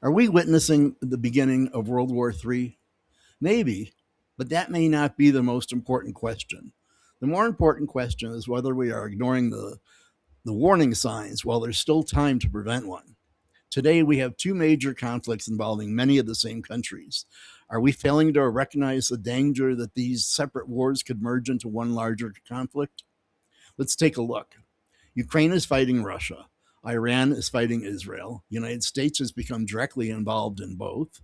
Are we witnessing the beginning of World War III? Maybe, but that may not be the most important question. The more important question is whether we are ignoring the warning signs while there's still time to prevent one. Today, we have two major conflicts involving many of the same countries. Are we failing to recognize the danger that these separate wars could merge into one larger conflict? Let's take a look. Ukraine is fighting Russia. Iran is fighting Israel. The United States has become directly involved in both.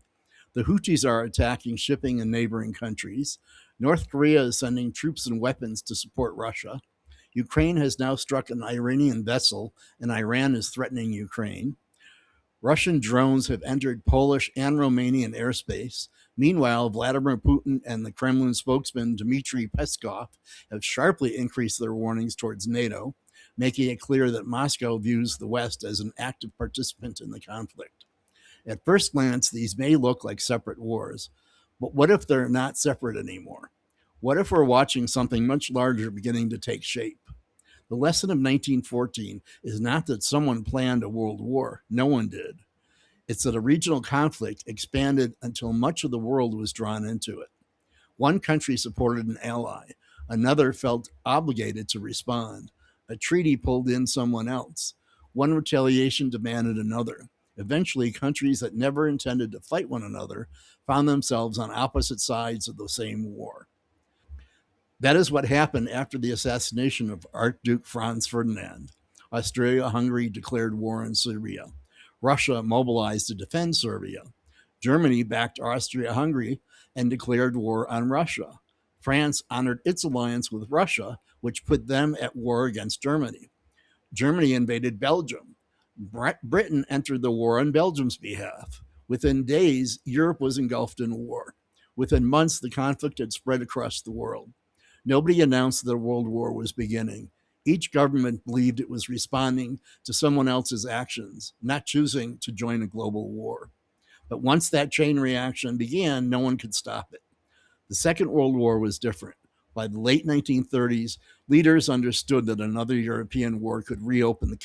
The Houthis are attacking shipping in neighboring countries. North Korea is sending troops and weapons to support Russia. Ukraine has now struck an Iranian vessel, and Iran is threatening Ukraine. Russian drones have entered Polish and Romanian airspace. Meanwhile, Vladimir Putin and the Kremlin spokesman Dmitry Peskov have sharply increased their warnings towards NATO, making it clear that Moscow views the West as an active participant in the conflict. At first glance, these may look like separate wars, but what if they're not separate anymore? What if we're watching something much larger beginning to take shape? The lesson of 1914 is not that someone planned a world war. No one did. It's that a regional conflict expanded until much of the world was drawn into it. One country supported an ally. Another felt obligated to respond. A treaty pulled in someone else. One retaliation demanded another. Eventually, countries that never intended to fight one another found themselves on opposite sides of the same war. That is what happened after the assassination of Archduke Franz Ferdinand. Austria-Hungary declared war on Serbia. Russia mobilized to defend Serbia. Germany backed Austria-Hungary and declared war on Russia. France honored its alliance with Russia, which put them at war against Germany. Germany invaded Belgium. Britain entered the war on Belgium's behalf. Within days, Europe was engulfed in war. Within months, the conflict had spread across the world. Nobody announced that a world war was beginning. Each government believed it was responding to someone else's actions, not choosing to join a global war. But once that chain reaction began, no one could stop it. The Second World War was different. By the late 1930s, leaders understood that another European war could reopen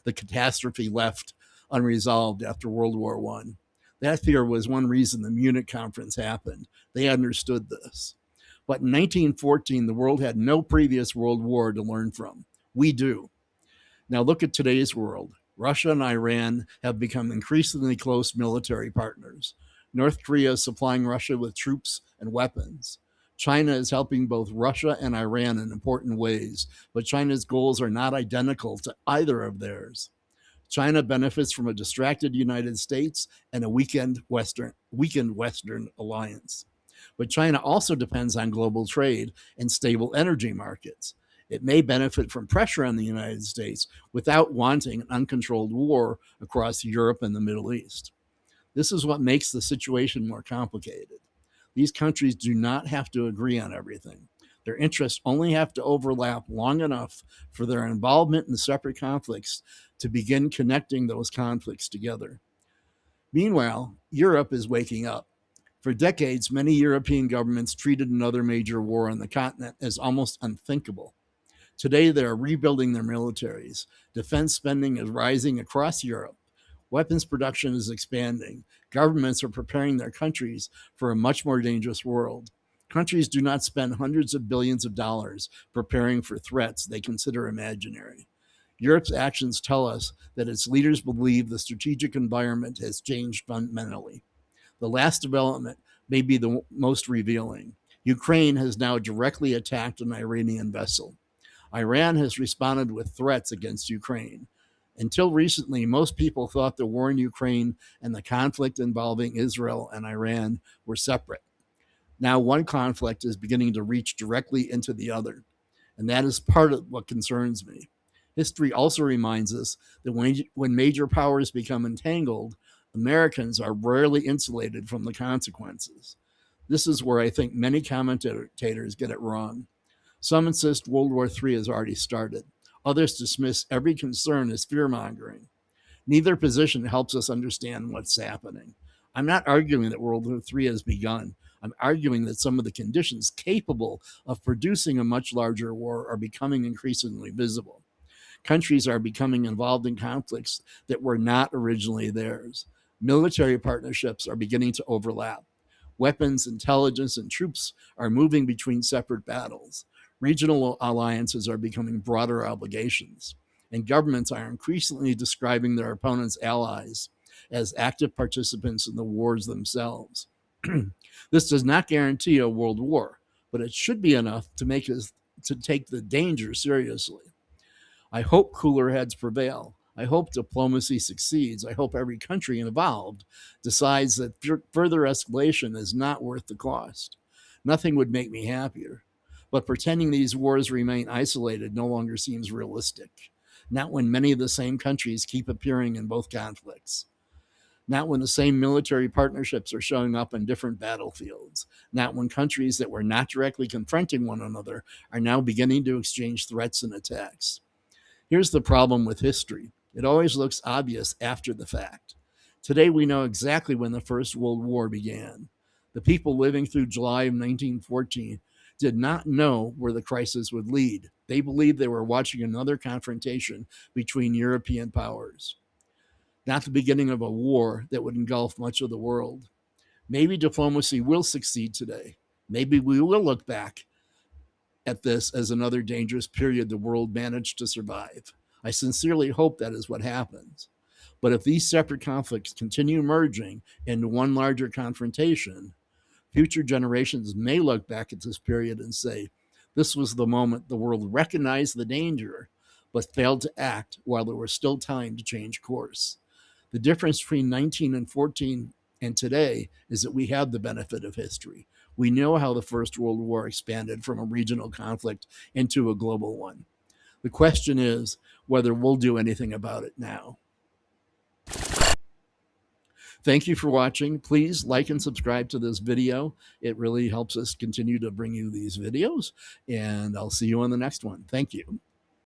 the catastrophe left unresolved after World War I. That fear was one reason the Munich conference happened. They understood this. But in 1914, the world had no previous world war to learn from. We do. Now look at today's world. Russia and Iran have become increasingly close military partners. North Korea is supplying Russia with troops and weapons. China is helping both Russia and Iran in important ways, but China's goals are not identical to either of theirs. China benefits from a distracted United States and a weakened Western alliance. But China also depends on global trade and stable energy markets. It may benefit from pressure on the United States without wanting an uncontrolled war across Europe and the Middle East. This is what makes the situation more complicated. These countries do not have to agree on everything. Their interests only have to overlap long enough for their involvement in separate conflicts to begin connecting those conflicts together. Meanwhile, Europe is waking up. For decades, many European governments treated another major war on the continent as almost unthinkable. Today, they are rebuilding their militaries. Defense spending is rising across Europe. Weapons production is expanding. Governments are preparing their countries for a much more dangerous world. Countries do not spend hundreds of billions of dollars preparing for threats they consider imaginary. Europe's actions tell us that its leaders believe the strategic environment has changed fundamentally. The last development may be the most revealing. Ukraine has now directly attacked an Iranian vessel. Iran has responded with threats against Ukraine. Until recently, most people thought the war in Ukraine and the conflict involving Israel and Iran were separate. Now, one conflict is beginning to reach directly into the other, and that is part of what concerns me. History also reminds us that when major powers become entangled, Americans are rarely insulated from the consequences. This is where I think many commentators get it wrong. Some insist World War III has already started. Others dismiss every concern as fear-mongering. Neither position helps us understand what's happening. I'm not arguing that World War III has begun. I'm arguing that some of the conditions capable of producing a much larger war are becoming increasingly visible. Countries are becoming involved in conflicts that were not originally theirs. Military partnerships are beginning to overlap. Weapons, intelligence, and troops are moving between separate battles. Regional alliances are becoming broader obligations, and governments are increasingly describing their opponents' allies as active participants in the wars themselves. This does not guarantee a world war, but it should be enough to make us to take the danger seriously. I hope cooler heads prevail. I hope diplomacy succeeds. I hope every country involved decides that further escalation is not worth the cost. Nothing would make me happier. But pretending these wars remain isolated no longer seems realistic. Not when many of the same countries keep appearing in both conflicts. Not when the same military partnerships are showing up on different battlefields. Not when countries that were not directly confronting one another are now beginning to exchange threats and attacks. Here's the problem with history: it always looks obvious after the fact. Today, we know exactly when the First World War began. The people living through July of 1914 did not know where the crisis would lead. They believed they were watching another confrontation between European powers, not the beginning of a war that would engulf much of the world. Maybe diplomacy will succeed today. Maybe we will look back at this as another dangerous period the world managed to survive. I sincerely hope that is what happens. But if these separate conflicts continue merging into one larger confrontation, future generations may look back at this period and say, this was the moment the world recognized the danger, but failed to act while there was still time to change course. The difference between 1914 and today is that we have the benefit of history. We know how the First World War expanded from a regional conflict into a global one. The question is whether we'll do anything about it now. Thank you for watching. Please like and subscribe to this video. It really helps us continue to bring you these videos, and I'll see you on the next one. Thank you.